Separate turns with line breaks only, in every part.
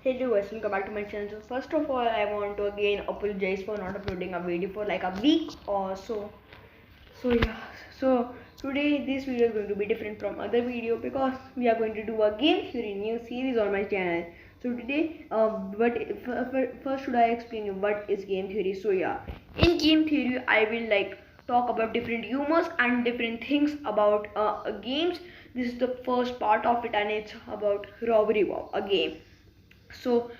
Hello guys, welcome back to my channel. So first of all, I want to again apologize for not uploading a video for like a week or so. So today this video is going to be different from other video because we are going to do a game theory new series on my channel. So today, first should I explain you what is game theory? So yeah, in game theory I will like talk about different humors and different things about games. This is the first part of it and it's about Robbery Bob, a game. So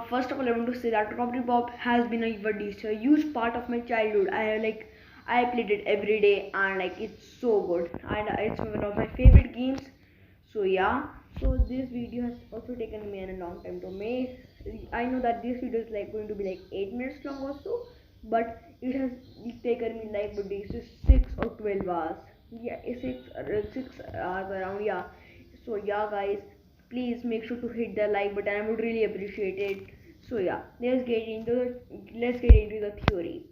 first of all, I want to say that Robbery Bob has been a huge part of my childhood. I played it every day and like it's so good and it's one of my favorite games. So yeah, so this video has also taken me a long time to make. I know that this video is like going to be like 8 minutes long or so, but it has taken me like but this is 6 or 12 hours. Yeah, 6 hours around. Yeah. So yeah, guys, please make sure to hit the like button. I would really appreciate it. So yeah, let's get into the theory.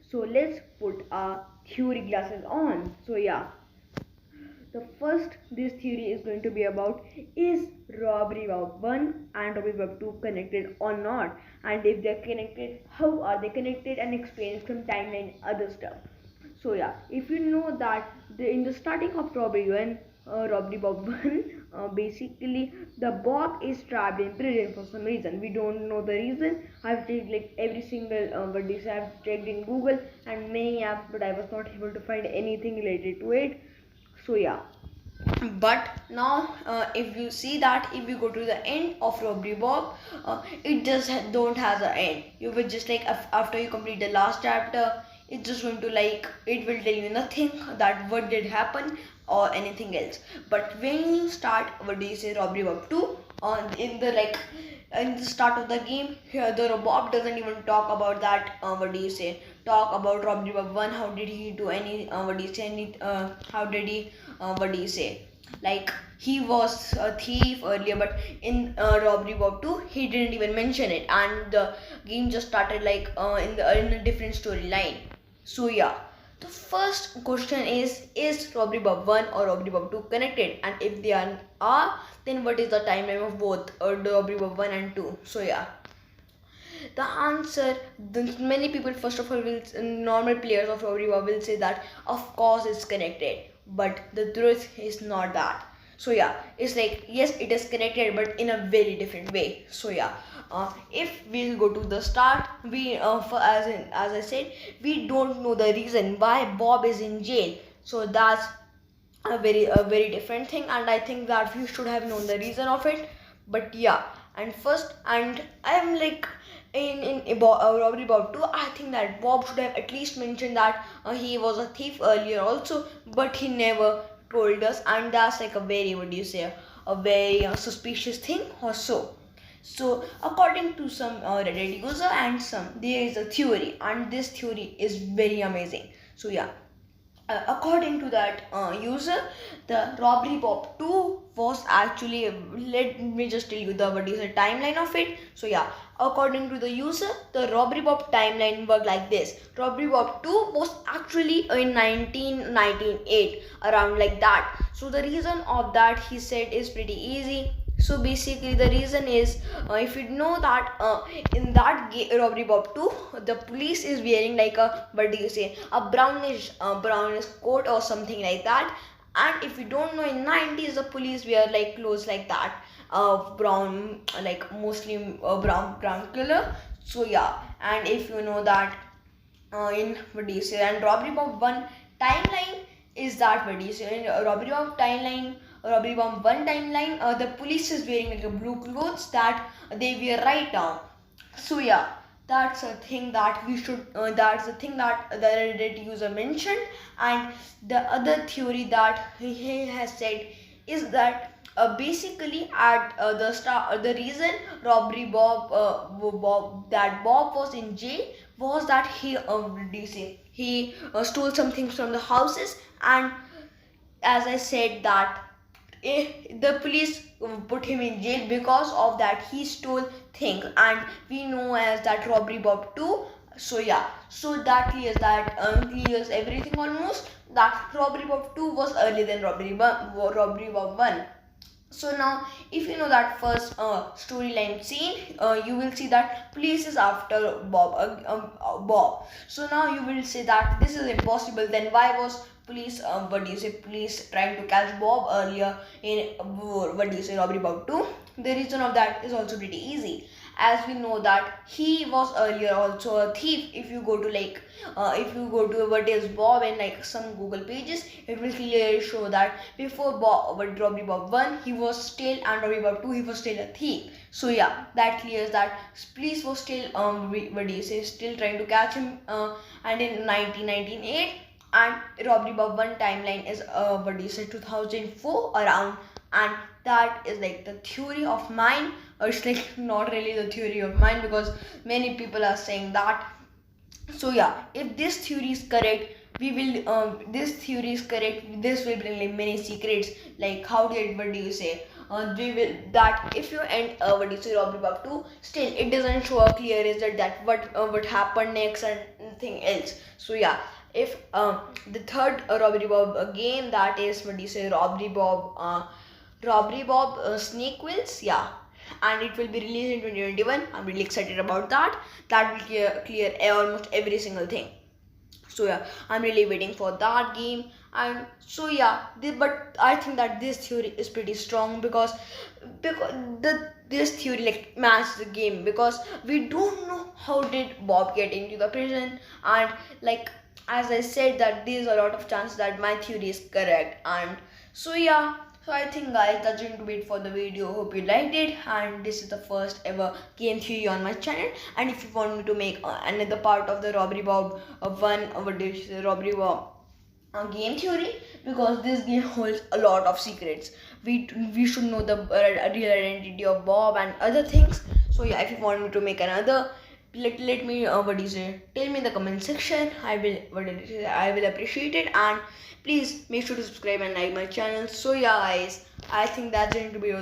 So let's put our theory glasses on. So yeah, the first this theory is going to be about, is Robbery Bob 1 and Robbery Bob 2 connected or not, and if they're connected, how are they connected, and explain some timeline other stuff. So yeah, if you know that in the starting of Robbery Bob 1, basically the Bob is trapped in prison for some reason. We don't know the reason. I've checked like every single I've checked in Google and many apps, but I was not able to find anything related to it. So yeah, but now if you see that if you go to the end of Robbery Bob, it just don't has an end. You will just like after you complete the last chapter, it's just going to like it will tell you nothing that what did happen or anything else. But when you start what do you say Robbery Bob 2 on in the like in the start of the game, here the Bob doesn't even talk about that what do you say talk about Robbery Bob 1, how did he do any what do you say any how did he what do you say like he was a thief earlier, but in Robbery Bob 2 he didn't even mention it and the game just started like in a different storyline. So yeah, the first question is Robbery Bob 1 or Robbery Bob 2 connected, and if they are, then what is the timeline of both the Robbery Bob 1 and 2? So yeah, the answer, many people first of all will normal players of Robbery Bob will say that of course it's connected, but the truth is not that. So yeah, it's like yes it is connected but in a very different way. So yeah, if we'll go to the start, we as I said, we don't know the reason why Bob is in jail. So that's a very different thing, and I think that we should have known the reason of it. But yeah, and first, and I'm like in Robbery Bob 2, I think that Bob should have at least mentioned that he was a thief earlier also, but he never told us, and that's like a very what do you say a very suspicious thing or so. So according to some Reddit user and some, there is a theory, and this theory is very amazing. So yeah, according to that user, the Robbery Bob 2 was actually, let me just tell you the what is the timeline of it. So yeah, according to the user, the Robbery Bob timeline worked like this. Robbery Bob 2 was actually in 1998, around like that. So the reason of that, he said, is pretty easy. So basically the reason is, if you know that in that Robbery Bob 2, the police is wearing like a what do you say a brownish coat or something like that. And if you don't know, in 90s the police wear like clothes like that, brown, like mostly brown color. So yeah, and if you know that in what do you say and Robbery Bob 1 timeline is that what do you say in Robbery Bomb 1 timeline, the police is wearing like a blue clothes that they wear right now. So yeah, that's a thing that we should. That's the thing that the Reddit user mentioned, and the other theory that he has said is that basically at the start, the reason Robbery Bob was in jail was that he he stole some things from the houses, and as I said that the police put him in jail because of that he stole things, and we know as that Robbery Bob 2. So yeah, so that clears everything almost, that Robbery Bob 2 was earlier than Robbery Bob 1. So now, if you know that first storyline scene, you will see that police is after Bob. So now you will say that this is impossible. Then why was police? What do you say? Police trying to catch Bob earlier in what do you say? Robbery Bob 2. The reason of that is also pretty easy, as we know that he was earlier also a thief. If you go to if you go to what is Bob and like some Google pages, it will clearly show that before Bob, what Robbery Bob 1, he was still, and Robbery Bob 2, he was still a thief. So yeah, that clears that police was still what do you say, still trying to catch him, and in 1998, and Robbery Bob 1 timeline is what do you say, 2004 around. And that is like the theory of mine, or it's like not really the theory of mine, because many people are saying that. So yeah, if this theory is correct, we will this theory is correct, this will bring like many secrets, like how did, what do you say, we will, that if you end what do you say, Robbery Bob 2, still it doesn't show a clear result that what happened next and nothing else. So yeah, if the third Robbery Bob game, that is what do you say, Robbery Bob Snake Wheels, yeah, and it will be released in 2021. I'm really excited about that. That will clear almost every single thing. So yeah, I'm really waiting for that game. And so yeah, but I think that this theory is pretty strong, because this theory like matches the game, because we don't know how did Bob get into the prison, and like as I said that there's a lot of chance that my theory is correct. And so yeah, so I think guys that's going to be it for the video. Hope you liked it, and this is the first ever game theory on my channel. And if you want me to make another part of the Robbery Bob Robbery Bob game theory, because this game holds a lot of secrets, we should know the real identity of Bob and other things. So yeah, if you want me to make another, let me what do you say, tell me in the comment section. I will I will appreciate it, and please make sure to subscribe and like my channel. So yeah guys, I think that's going to be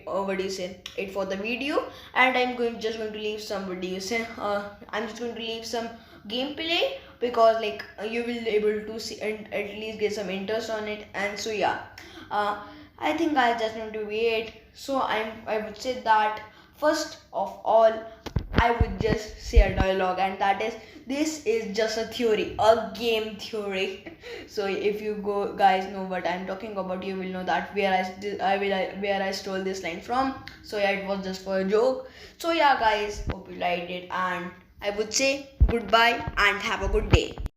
what do you say, it for the video. And I'm just going to leave some, what do you say, I'm just going to leave some gameplay, because like you will be able to see and at least get some interest on it. And so yeah, I think I just want to wait. So I would say that first of all, I would just say a dialogue, and that is, this is just a theory, a game theory. So if you guys know what I'm talking about, you will know that where I stole this line from. So yeah, it was just for a joke. So yeah guys, hope you liked it, and I would say goodbye and have a good day.